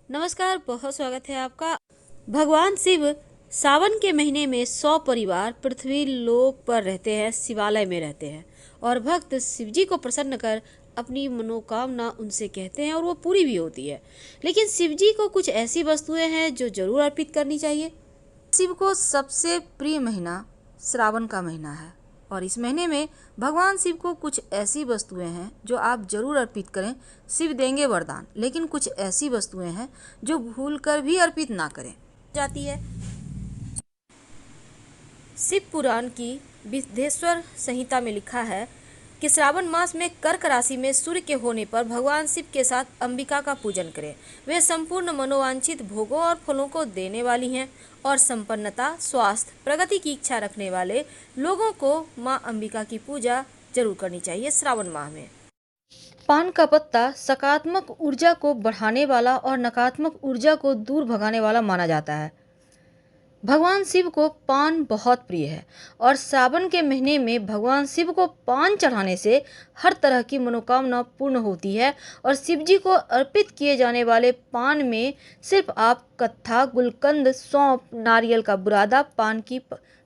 नमस्कार, बहुत स्वागत है आपका। भगवान शिव सावन के महीने में 100 परिवार पृथ्वी लोक पर रहते हैं, शिवालय में रहते हैं और भक्त शिव जी को प्रसन्न कर अपनी मनोकामना उनसे कहते हैं और वो पूरी भी होती है। लेकिन शिव जी को कुछ ऐसी वस्तुएं हैं जो जरूर अर्पित करनी चाहिए। शिव को सबसे प्रिय महीना श्रावण का महीना है और इस महीने में भगवान शिव को कुछ ऐसी वस्तुएं हैं जो आप जरूर अर्पित करें। शिव देंगे वरदान, लेकिन कुछ ऐसी वस्तुएं हैं जो भूलकर भी अर्पित ना करें जाती है। शिव पुराण की विदेश्वर संहिता में लिखा है कि श्रावण मास में कर्क राशि में सूर्य के होने पर भगवान शिव के साथ अंबिका का पूजन करें। वे संपूर्ण मनोवांछित भोगों और फलों को देने वाली हैं और संपन्नता, स्वास्थ्य, प्रगति की इच्छा रखने वाले लोगों को मां अंबिका की पूजा जरूर करनी चाहिए श्रावण माह में। पान का पत्ता सकारात्मक ऊर्जा को बढ़ाने वाला और नकारात्मक ऊर्जा को दूर भगाने वाला माना जाता है। भगवान शिव को पान बहुत प्रिय है और सावन के महीने में भगवान शिव को पान चढ़ाने से हर तरह की मनोकामना पूर्ण होती है। और शिव जी को अर्पित किए जाने वाले पान में सिर्फ आप कत्था, गुलकंद, सौंफ, नारियल का बुरादा, पान की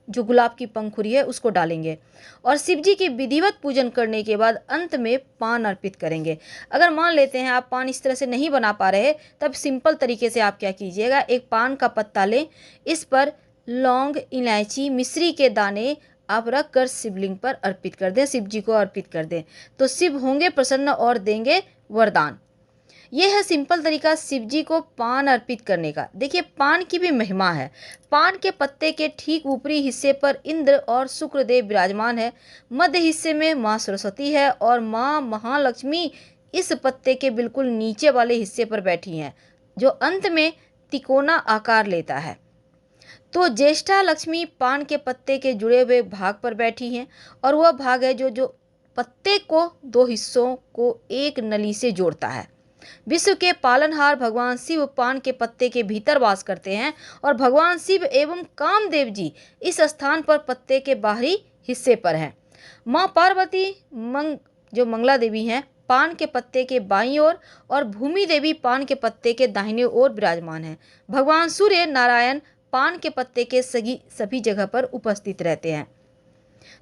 जो गुलाब की पंखुड़ी है उसको डालेंगे और शिव जी की विधिवत पूजन करने के बाद अंत में पान अर्पित करेंगे। अगर मान लेते हैं आप पान इस तरह से नहीं बना पा रहे, तब सिंपल तरीके से आप क्या कीजिएगा, एक पान का पत्ता लें, इस पर लौंग, इलायची, मिश्री के दाने आप रख कर शिवलिंग पर अर्पित कर दें, शिव जी को अर्पित कर दें, तो शिव होंगे प्रसन्न और देंगे वरदान। यह है सिंपल तरीका शिव जी को पान अर्पित करने का। देखिए, पान की भी महिमा है। पान के पत्ते के ठीक ऊपरी हिस्से पर इंद्र और शुक्रदेव विराजमान है, मध्य हिस्से में माँ सरस्वती है और माँ महालक्ष्मी इस पत्ते के बिल्कुल नीचे वाले हिस्से पर बैठी हैं, जो अंत में तिकोना आकार लेता है। तो ज्येष्ठा लक्ष्मी पान के पत्ते के जुड़े हुए भाग पर बैठी हैं और वह भाग है जो पत्ते को दो हिस्सों को एक नली से जोड़ता है। विश्व के पालनहार भगवान शिव पान के पत्ते के भीतर वास करते हैं और भगवान शिव एवं कामदेव जी इस स्थान पर पत्ते के बाहरी हिस्से पर हैं। माँ पार्वती जो मंगला देवी हैं पान के पत्ते के बाईं ओर और भूमि देवी पान के पत्ते के दाहिने ओर विराजमान हैं। भगवान सूर्य नारायण पान के पत्ते के सभी जगह पर उपस्थित रहते हैं।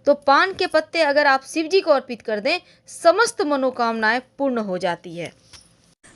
तो पान के पत्ते अगर आप शिव जी को अर्पित कर दें, समस्त मनोकामनाएं पूर्ण हो जाती है।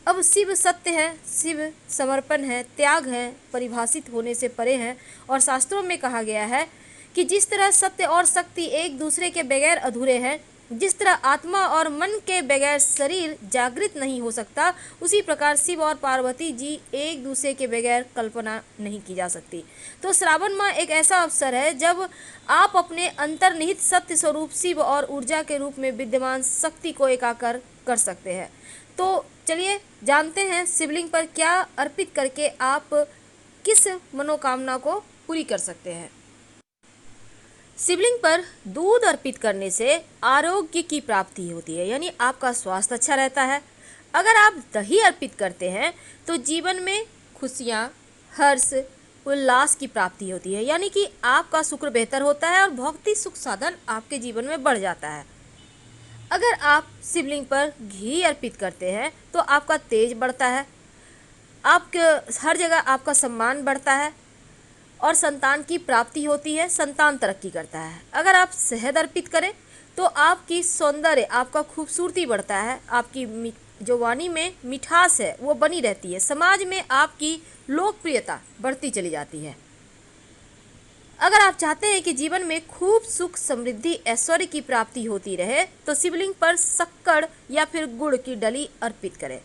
अब शिव सत्य है, शिव समर्पण है, त्याग है, परिभाषित होने से परे है और शास्त्रों में कहा गया है कि जिस तरह सत्य और शक्ति एक दूसरे के बगैर अधूरे हैं, जिस तरह आत्मा और मन के बगैर शरीर जागृत नहीं हो सकता, उसी प्रकार शिव और पार्वती जी एक दूसरे के बगैर कल्पना नहीं की जा सकती। तो श्रावण माह एक ऐसा अवसर है जब आप अपने अंतर्निहित सत्य स्वरूप शिव और ऊर्जा के रूप में विद्यमान शक्ति को एकाकार कर सकते हैं। तो चलिए जानते हैं शिवलिंग पर क्या अर्पित करके आप किस मनोकामना को पूरी कर सकते हैं। शिवलिंग पर दूध अर्पित करने से आरोग्य की प्राप्ति होती है, यानी आपका स्वास्थ्य अच्छा रहता है। अगर आप दही अर्पित करते हैं तो जीवन में खुशियाँ, हर्ष, उल्लास की प्राप्ति होती है, यानी कि आपका शुक्र बेहतर होता है और भौतिक सुख साधन आपके जीवन में बढ़ जाता है। अगर आप शिवलिंग पर घी अर्पित करते हैं तो आपका तेज बढ़ता है, आपके हर जगह आपका सम्मान बढ़ता है और संतान की प्राप्ति होती है, संतान तरक्की करता है। अगर आप शहद अर्पित करें तो आपकी सौंदर्य, आपका खूबसूरती बढ़ता है, आपकी जो वाणी में मिठास है वो बनी रहती है, समाज में आपकी लोकप्रियता बढ़ती चली जाती है। अगर आप चाहते हैं कि जीवन में खूब सुख, समृद्धि, ऐश्वर्य की प्राप्ति होती रहे तो शिवलिंग पर शक्कर या फिर गुड़ की डली अर्पित करें।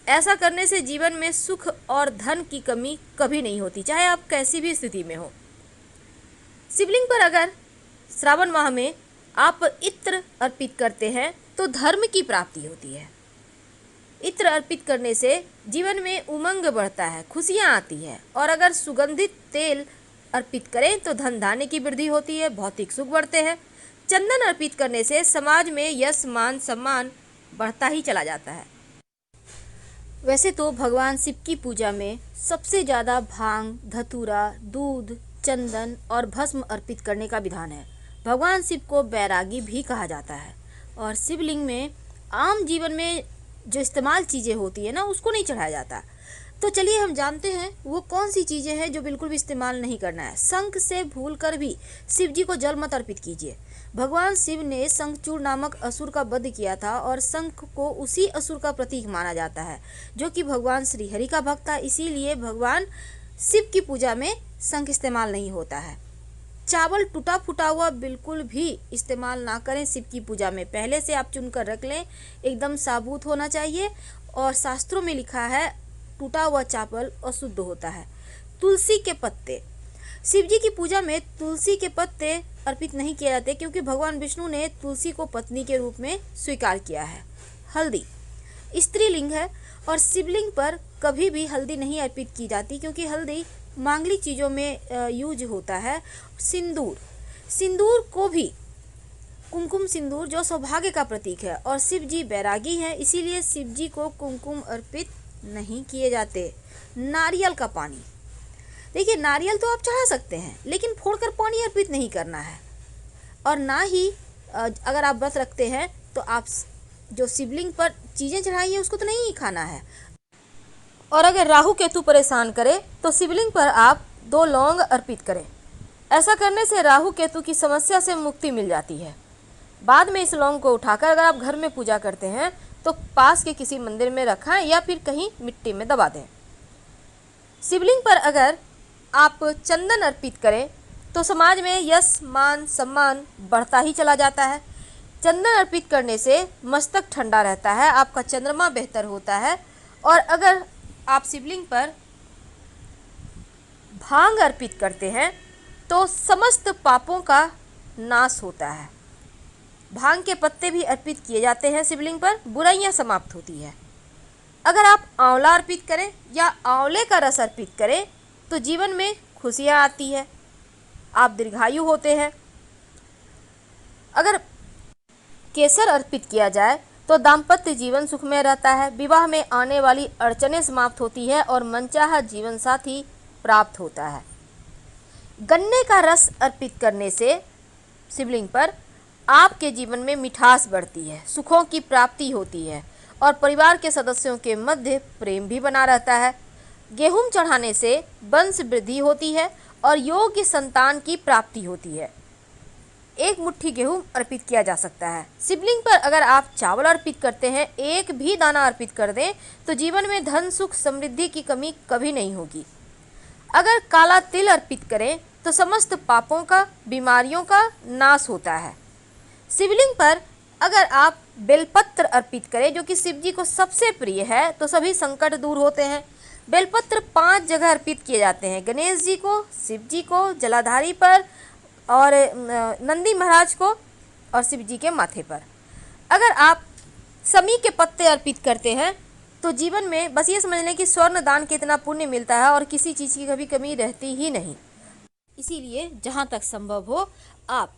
ऐसा करने से जीवन में सुख और धन की कमी कभी नहीं होती, चाहे आप कैसी भी स्थिति में हो। शिवलिंग पर अगर श्रावण माह में आप इत्र अर्पित करते हैं तो धर्म की प्राप्ति होती है। इत्र अर्पित करने से जीवन में उमंग बढ़ता है, खुशियाँ आती है। और अगर सुगंधित तेल अर्पित करें तो धन धान्य की वृद्धि होती है, भौतिक सुख बढ़ते हैं। चंदन अर्पित करने से समाज में यश, मान, सम्मान बढ़ता ही चला जाता है। वैसे तो भगवान शिव की पूजा में सबसे ज़्यादा भांग, धतूरा, दूध, चंदन और भस्म अर्पित करने का विधान है। भगवान शिव को बैरागी भी कहा जाता है और शिवलिंग में आम जीवन में जो इस्तेमाल चीज़ें होती है ना, उसको नहीं चढ़ाया जाता। तो चलिए हम जानते हैं वो कौन सी चीज़ें हैं जो बिल्कुल भी इस्तेमाल नहीं करना है। शंख से भूलकर भी शिव जी को जल मत अर्पित कीजिए। भगवान शिव ने शंखचूड़ नामक असुर का वध किया था और शंख को उसी असुर का प्रतीक माना जाता है जो कि भगवान श्री हरि का भक्त था। इसीलिए भगवान शिव की पूजा में शंख इस्तेमाल नहीं होता है। चावल टूटा फूटा हुआ बिल्कुल भी इस्तेमाल ना करें शिव की पूजा में। पहले से आप चुनकर रख लें, एकदम साबुत होना चाहिए। और शास्त्रों में लिखा है टूटा हुआ चावल अशुद्ध होता है। तुलसी के पत्ते, शिव जी की पूजा में तुलसी के पत्ते अर्पित नहीं किए जाते क्योंकि भगवान विष्णु ने तुलसी को पत्नी के रूप में स्वीकार किया है। हल्दी स्त्रीलिंग है और शिवलिंग पर कभी भी हल्दी नहीं अर्पित की जाती क्योंकि हल्दी मांगलिक चीज़ों में यूज होता है। सिंदूर को भी कुमकुम सिंदूर जो सौभाग्य का प्रतीक है और शिव जी बैरागी हैं, इसीलिए शिव जी को कुमकुम अर्पित नहीं किए जाते। नारियल का पानी, देखिए नारियल तो आप चढ़ा सकते हैं लेकिन फोड़कर पानी अर्पित नहीं करना है। और ना ही अगर आप व्रत रखते हैं तो आप जो शिवलिंग पर चीज़ें चढ़ाई हैं उसको तो नहीं खाना है। और अगर राहु केतु परेशान करे तो शिवलिंग पर आप 2 लौंग अर्पित करें। ऐसा करने से राहु केतु की समस्या से मुक्ति मिल जाती है। बाद में इस लौंग को उठाकर अगर आप घर में पूजा करते हैं तो पास के किसी मंदिर में रखें या फिर कहीं मिट्टी में दबा दें। शिवलिंग पर अगर आप चंदन अर्पित करें तो समाज में यश मान सम्मान बढ़ता ही चला जाता है। चंदन अर्पित करने से मस्तक ठंडा रहता है, आपका चंद्रमा बेहतर होता है। और अगर आप शिवलिंग पर भांग अर्पित करते हैं तो समस्त पापों का नाश होता है। भांग के पत्ते भी अर्पित किए जाते हैं शिवलिंग पर, बुराइयां समाप्त होती है। अगर आप आंवला अर्पित करें या आंवले का रस अर्पित करें तो जीवन में खुशियां आती है, आप दीर्घायु होते हैं। अगर केसर अर्पित किया जाए तो दाम्पत्य जीवन सुखमय रहता है, विवाह में आने वाली अड़चनें समाप्त होती है और मनचाहा जीवन साथी प्राप्त होता है। गन्ने का रस अर्पित करने से शिवलिंग पर आपके जीवन में मिठास बढ़ती है, सुखों की प्राप्ति होती है और परिवार के सदस्यों के मध्य प्रेम भी बना रहता है। गेहूं चढ़ाने से वंश वृद्धि होती है और योग्य संतान की प्राप्ति होती है। 1 मुट्ठी गेहूं अर्पित किया जा सकता है। शिवलिंग पर अगर आप चावल अर्पित करते हैं, 1 भी दाना अर्पित कर दें तो जीवन में धन सुख समृद्धि की कमी कभी नहीं होगी। अगर काला तिल अर्पित करें तो समस्त पापों का, बीमारियों का नाश होता है। शिवलिंग पर अगर आप बेलपत्र अर्पित करें जो कि शिव जी को सबसे प्रिय है तो सभी संकट दूर होते हैं। बेलपत्र 5 जगह अर्पित किए जाते हैं, गणेश जी को, शिव जी को, जलाधारी पर और नंदी महाराज को और शिव जी के माथे पर। अगर आप समी के पत्ते अर्पित करते हैं तो जीवन में बस ये समझ लें कि स्वर्ण दान के इतना पुण्य मिलता है और किसी चीज़ की कभी कमी रहती ही नहीं। इसीलिए जहाँ तक संभव हो आप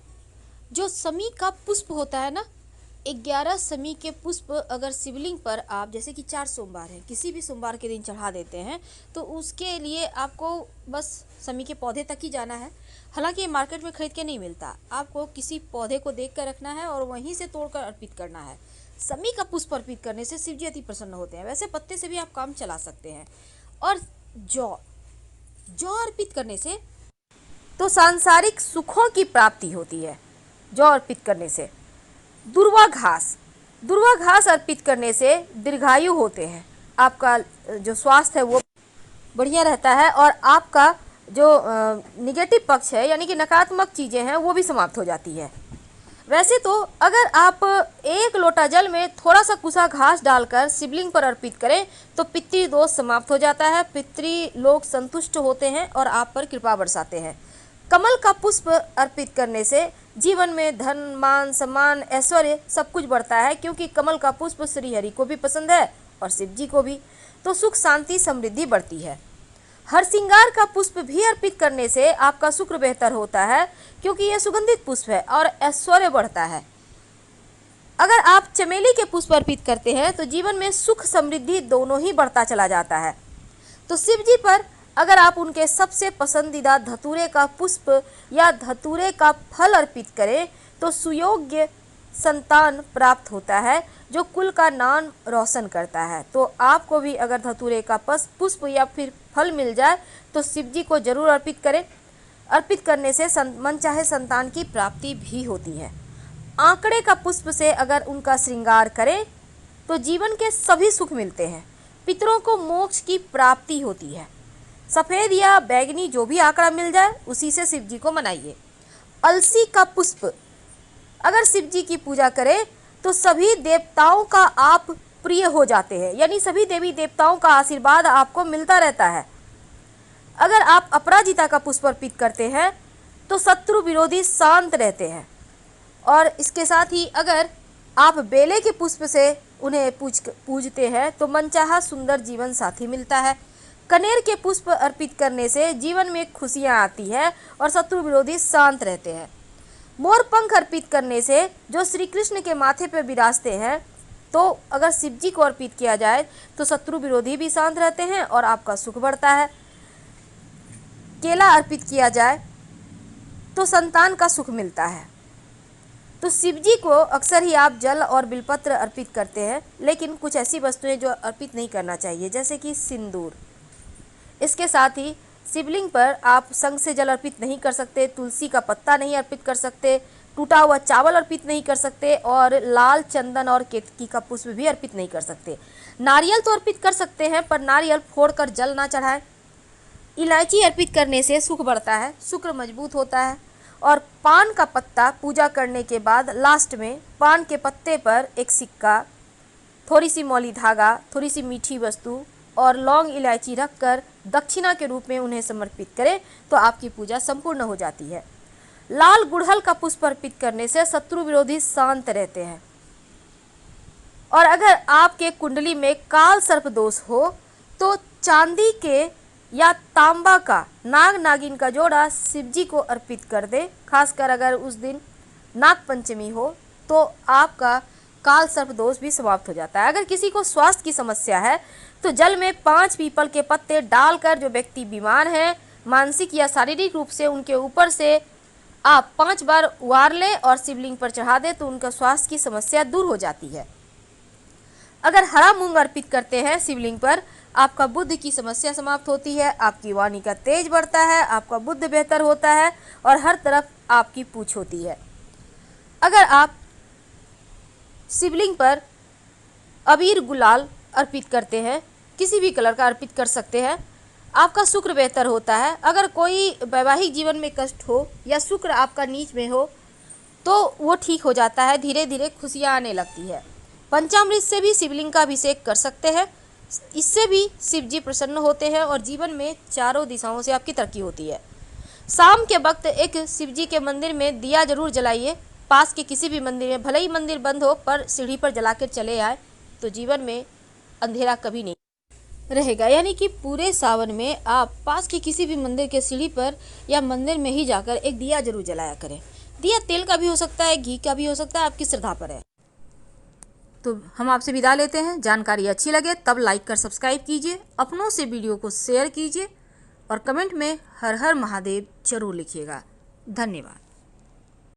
जो समी का पुष्प होता है ना, 11 समी के पुष्प अगर शिवलिंग पर आप जैसे कि 4 सोमवार है, किसी भी सोमवार के दिन चढ़ा देते हैं तो उसके लिए आपको बस समी के पौधे तक ही जाना है। हालांकि ये मार्केट में खरीद के नहीं मिलता, आपको किसी पौधे को देख कर रखना है और वहीं से तोड़कर अर्पित करना है। समी का पुष्प अर्पित करने से शिव जी अति प्रसन्न होते हैं। वैसे पत्ते से भी आप काम चला सकते हैं। और जौ अर्पित करने से तो सांसारिक सुखों की प्राप्ति होती है। जौ अर्पित करने से दुर्वा घास अर्पित करने से दीर्घायु होते हैं, आपका जो स्वास्थ्य है वो बढ़िया रहता है और आपका जो निगेटिव पक्ष है यानी कि नकारात्मक चीज़ें हैं वो भी समाप्त हो जाती है। वैसे तो अगर आप 1 लोटा जल में थोड़ा सा कुसा घास डालकर शिवलिंग पर अर्पित करें तो पितृदोष समाप्त हो जाता है, पितृलोक संतुष्ट होते हैं और आप पर कृपा बरसाते हैं। कमल का पुष्प अर्पित करने से जीवन में धन मान सम्मान ऐश्वर्य सब कुछ बढ़ता है क्योंकि कमल का पुष्प श्री हरि को भी पसंद है और शिव जी को भी, तो सुख शांति समृद्धि बढ़ती है। हरसिंगार का पुष्प भी अर्पित करने से आपका शुक्र बेहतर होता है क्योंकि यह सुगंधित पुष्प है और ऐश्वर्य बढ़ता है। अगर आप चमेली के पुष्प अर्पित करते हैं तो जीवन में सुख समृद्धि दोनों ही बढ़ता चला जाता है। तो शिव जी पर अगर आप उनके सबसे पसंदीदा धतूरे का पुष्प या धतूरे का फल अर्पित करें तो सुयोग्य संतान प्राप्त होता है जो कुल का नाम रोशन करता है। तो आपको भी अगर धतूरे का पुष्प या फिर फल मिल जाए तो शिव जी को जरूर अर्पित करें। अर्पित करने से मनचाहे संतान की प्राप्ति भी होती है। आंकड़े का पुष्प से अगर उनका श्रृंगार करें तो जीवन के सभी सुख मिलते हैं। पितरों को मोक्ष की प्राप्ति होती है। सफ़ेद या बैगनी जो भी आंकड़ा मिल जाए उसी से शिव जी को मनाइए। अलसी का पुष्प अगर शिव जी की पूजा करें तो सभी देवताओं का आप प्रिय हो जाते हैं, यानी सभी देवी देवताओं का आशीर्वाद आपको मिलता रहता है। अगर आप अपराजिता का पुष्प अर्पित करते हैं तो शत्रु विरोधी शांत रहते हैं। और इसके साथ ही अगर आप बेले के पुष्प से उन्हें पूजते हैं तो मनचाहा सुंदर जीवन साथी मिलता है। कनेर के पुष्प अर्पित करने से जीवन में खुशियां आती है और शत्रु विरोधी शांत रहते हैं। मोर पंख अर्पित करने से जो श्री कृष्ण के माथे पर विराजते हैं, तो अगर शिव जी को अर्पित किया जाए तो शत्रु विरोधी भी शांत रहते हैं और आपका सुख बढ़ता है। केला अर्पित किया जाए तो संतान का सुख मिलता है। तो शिव जी को अक्सर ही आप जल और बिलपत्र अर्पित करते हैं, लेकिन कुछ ऐसी वस्तुएं जो अर्पित नहीं करना चाहिए, जैसे कि सिंदूर। इसके साथ ही शिवलिंग पर आप शंख से जल अर्पित नहीं कर सकते, तुलसी का पत्ता नहीं अर्पित कर सकते, टूटा हुआ चावल अर्पित नहीं कर सकते और लाल चंदन और केतकी का पुष्प भी अर्पित नहीं कर सकते। नारियल तो अर्पित कर सकते हैं, पर नारियल फोड़कर जल ना चढ़ाएं। इलायची अर्पित करने से सुख बढ़ता है, शुक्र मजबूत होता है। और पान का पत्ता पूजा करने के बाद लास्ट में पान के पत्ते पर एक सिक्का, थोड़ी सी मौली धागा, थोड़ी सी मीठी वस्तु और लौंग इलायची रखकर दक्षिणा के रूप में उन्हें समर्पित करें तो आपकी पूजा संपूर्ण हो जाती है। लाल गुड़हल का पुष्प अर्पित करने से शत्रु विरोधी शांत रहते हैं। और अगर आपके कुंडली में काल सर्प दोष हो तो चांदी के या तांबा का नाग नागिन का जोड़ा शिव जी को अर्पित कर दे। खासकर अगर उस दिन नाग पंचमी हो तो आपका काल सर्प दोष भी समाप्त हो जाता है। अगर किसी को स्वास्थ्य की समस्या है तो जल में 5 पीपल के पत्ते डालकर जो व्यक्ति बीमार है मानसिक या शारीरिक रूप से, उनके ऊपर से आप 5 बार उबार लें और शिवलिंग पर चढ़ा दें तो उनका स्वास्थ्य की समस्या दूर हो जाती है। अगर हरा मूंग अर्पित करते हैं शिवलिंग पर, आपका बुद्ध की समस्या समाप्त होती है, आपकी वाणी का तेज बढ़ता है, आपका बुद्ध बेहतर होता है और हर तरफ आपकी पूछ होती है। अगर आप शिवलिंग पर अबीर गुलाल अर्पित करते हैं, किसी भी कलर का अर्पित कर सकते हैं, आपका शुक्र बेहतर होता है। अगर कोई वैवाहिक जीवन में कष्ट हो या शुक्र आपका नीच में हो तो वो ठीक हो जाता है, धीरे धीरे खुशियाँ आने लगती है। पंचामृत से भी शिवलिंग का अभिषेक कर सकते हैं, इससे भी शिव जी प्रसन्न होते हैं और जीवन में चारों दिशाओं से आपकी तरक्की होती है। शाम के वक्त एक शिव जी के मंदिर में दिया जरूर जलाइए। पास के किसी भी मंदिर में, भले ही मंदिर बंद हो, पर सीढ़ी पर जलाकर चले आए तो जीवन में अंधेरा कभी नहीं रहेगा। यानी कि पूरे सावन में आप पास के किसी भी मंदिर के सीढ़ी पर या मंदिर में ही जाकर एक दिया जरूर जलाया करें। दिया तेल का भी हो सकता है, घी का भी हो सकता है, आपकी श्रद्धा पर है। तो हम आपसे विदा लेते हैं। जानकारी अच्छी लगे तब लाइक कर सब्सक्राइब कीजिए, अपनों से वीडियो को शेयर कीजिए और कमेंट में हर हर महादेव जरूर लिखिएगा। धन्यवाद।